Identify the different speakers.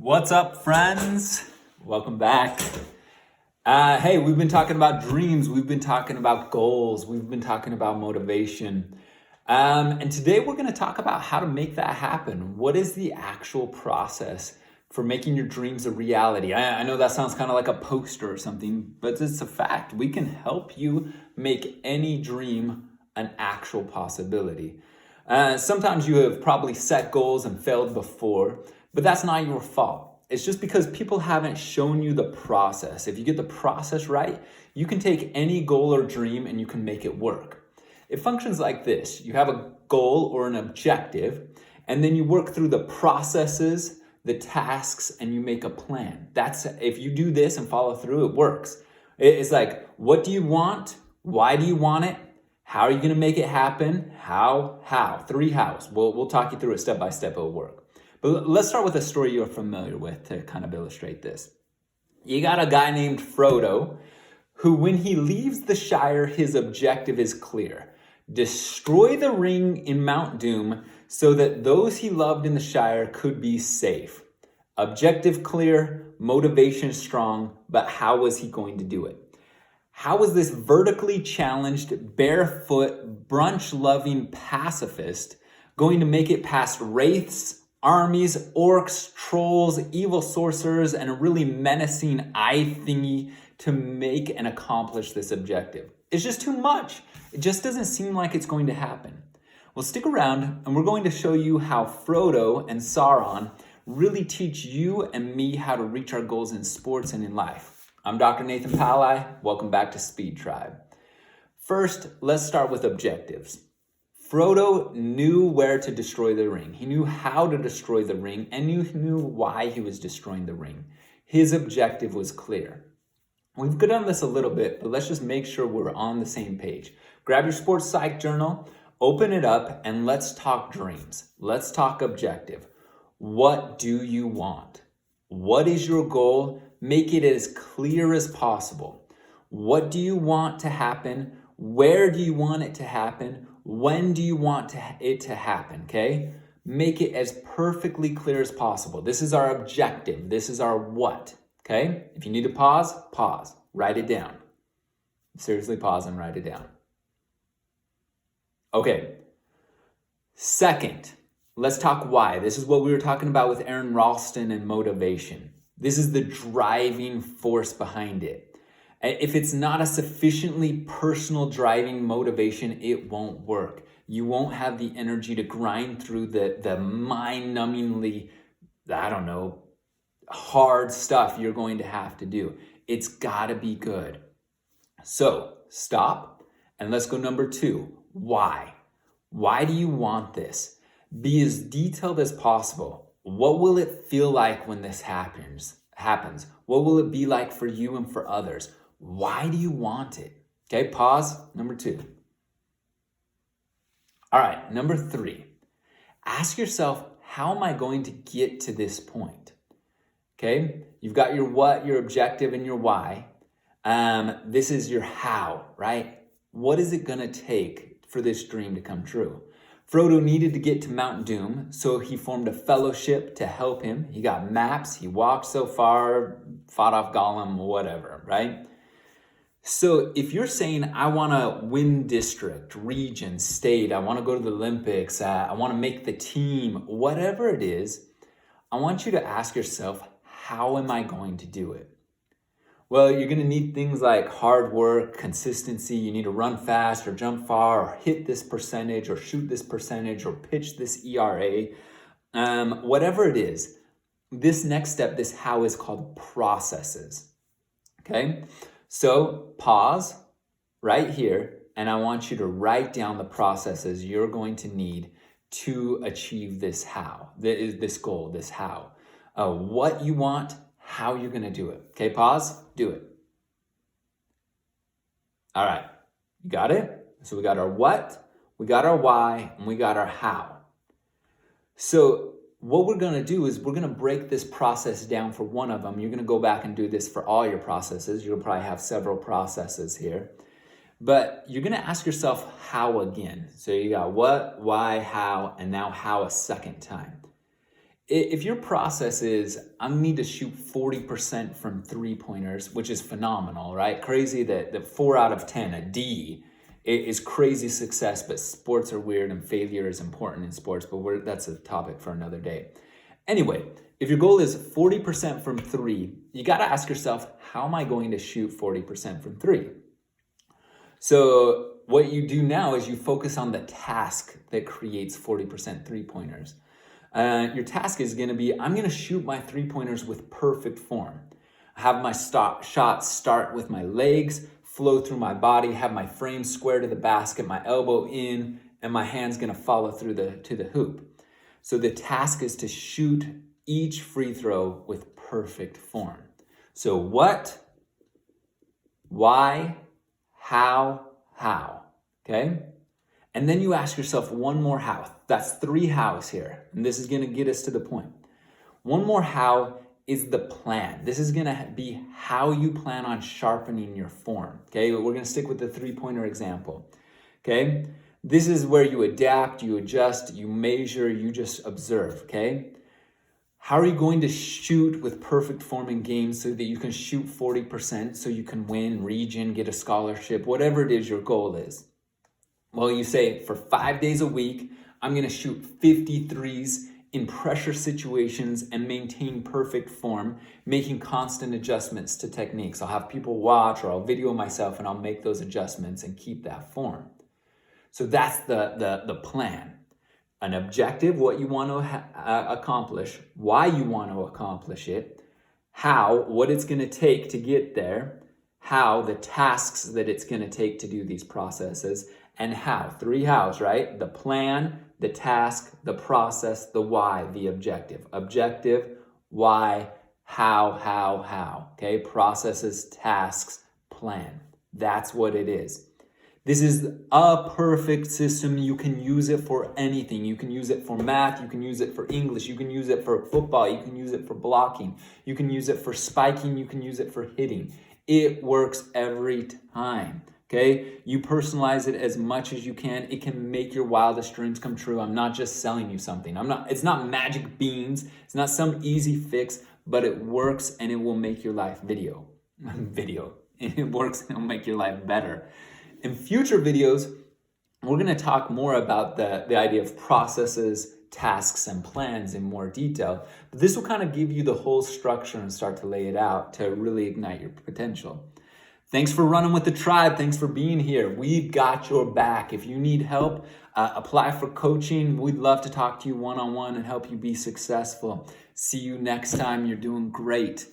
Speaker 1: What's up, friends? Welcome back. Hey, we've been talking about dreams. We've been talking about goals. We've been talking about motivation. And today we're going to talk about how to make that happen. What is the actual process for making your dreams a reality? I know that sounds kind of like a poster or something, but it's a fact. We can help you make any dream an actual possibility. Sometimes you have probably set goals and failed before, but that's not your fault. It's just because people haven't shown you the process. If you get the process right, you can take any goal or dream and you can make it work. It functions like this. You have a goal or an objective, and then you work through the processes, the tasks, and you make a plan. If you do this and follow through, it works. It's like, what do you want? Why do you want it? How are you going to make it happen? How? 3 hows. We'll talk you through it step by step. It'll work. But let's start with a story you're familiar with to kind of illustrate this. You got a guy named Frodo who, when he leaves the Shire, his objective is clear. Destroy the ring in Mount Doom so that those he loved in the Shire could be safe. Objective clear, motivation strong, but how was he going to do it? How was this vertically challenged, barefoot, brunch-loving pacifist going to make it past wraiths, armies, orcs, trolls, evil sorcerers, and a really menacing eye thingy to make and accomplish this objective? It's just too much. It just doesn't seem like it's going to happen. Well, stick around and we're going to show you how Frodo and Sauron really teach you and me how to reach our goals in sports and in life. I'm Dr. Nathan Pallai. Welcome back to Speed Tribe. First, let's start with objectives. Frodo knew where to destroy the ring. He knew how to destroy the ring and knew why he was destroying the ring. His objective was clear. We've done this a little bit, but let's just make sure we're on the same page. Grab your sports psych journal, open it up, and let's talk dreams. Let's talk objective. What do you want? What is your goal? Make it as clear as possible. What do you want to happen? Where do you want it to happen? When do you want it to happen, okay? Make it as perfectly clear as possible. This is our objective. This is our what, okay? If you need to pause, write it down. Seriously, pause and write it down. Okay. Second, let's talk why. This is what we were talking about with Aaron Ralston and motivation. This is the driving force behind it. If it's not a sufficiently personal driving motivation, it won't work. You won't have the energy to grind through the mind-numbingly, hard stuff you're going to have to do. It's got to be good. So stop and let's go number 2. Why? Why do you want this? Be as detailed as possible. What will it feel like when this happens? What will it be like for you and for others? Why do you want it? Okay, pause. Number 2. All right, number 3. Ask yourself, how am I going to get to this point? Okay, you've got your what, your objective, and your why. This is your how, right? What is it going to take for this dream to come true? Frodo needed to get to Mount Doom, so he formed a fellowship to help him. He got maps, he walked so far, fought off Gollum, whatever, right? So if you're saying, I want to win district, region, state, I want to go to the Olympics, I want to make the team, whatever it is, I want you to ask yourself, how am I going to do it? Well, you're going to need things like hard work, consistency. You need to run fast or jump far or hit this percentage or shoot this percentage or pitch this ERA. Whatever it is, this next step, this how, is called processes. Okay? So pause right here, and I want you to write down the processes you're going to need to achieve this how, this goal, this how. What you want, how you're going to do it. Okay, pause, do it. All right, you got it? So we got our what, we got our why, and we got our how. So what we're going to do is we're going to break this process down for one of them. You're going to go back and do this for all your processes. You'll probably have several processes here. But you're going to ask yourself how again. So you got what, why, how, and now how a second time. If your process is, I need to shoot 40% from 3-pointers, which is phenomenal, right? Crazy that 4 out of 10, a D, is crazy success, but sports are weird and failure is important in sports, but that's a topic for another day. Anyway, if your goal is 40% from 3, you got to ask yourself, how am I going to shoot 40% from 3? So what you do now is you focus on the task that creates 40% 3-pointers. Your task is going to be, I'm going to shoot my 3-pointers with perfect form. Have my shots start with my legs, flow through my body, have my frame square to the basket, my elbow in, and my hand's going to follow through to the hoop. So the task is to shoot each free throw with perfect form. So what, why, how, okay? And then you ask yourself one more how. That's 3 hows here. And this is going to get us to the point. One more how is the plan. This is going to be how you plan on sharpening your form. Okay, we're going to stick with the 3-pointer example. Okay, this is where you adapt, you adjust, you measure, you just observe. Okay, how are you going to shoot with perfect form in games so that you can shoot 40% so you can win region, get a scholarship, whatever it is your goal is? Well, you say for 5 days a week, I'm going to shoot 50 threes in pressure situations and maintain perfect form, making constant adjustments to techniques. I'll have people watch or I'll video myself and I'll make those adjustments and keep that form. So that's the plan. An objective, what you want to accomplish, why you want to accomplish it, how, what it's going to take to get there, how, the tasks that it's going to take to do these processes, and how. 3 hows, right? The plan, the task, the process, the why, the objective. Objective, why, how. Okay? Processes, tasks, plan. That's what it is. This is a perfect system. You can use it for anything. You can use it for math. You can use it for English. You can use it for football. You can use it for blocking. You can use it for spiking. You can use it for hitting. It works every time. Okay, you personalize it as much as you can. It can make your wildest dreams come true. I'm not just selling you something. It's not magic beans. It's not some easy fix, but it works and it will make your life video. It works and it'll make your life better. In future videos, we're going to talk more about the idea of processes, tasks, and plans in more detail. But this will kind of give you the whole structure and start to lay it out to really ignite your potential. Thanks for running with the tribe. Thanks for being here. We've got your back. If you need help, apply for coaching. We'd love to talk to you one-on-one and help you be successful. See you next time. You're doing great.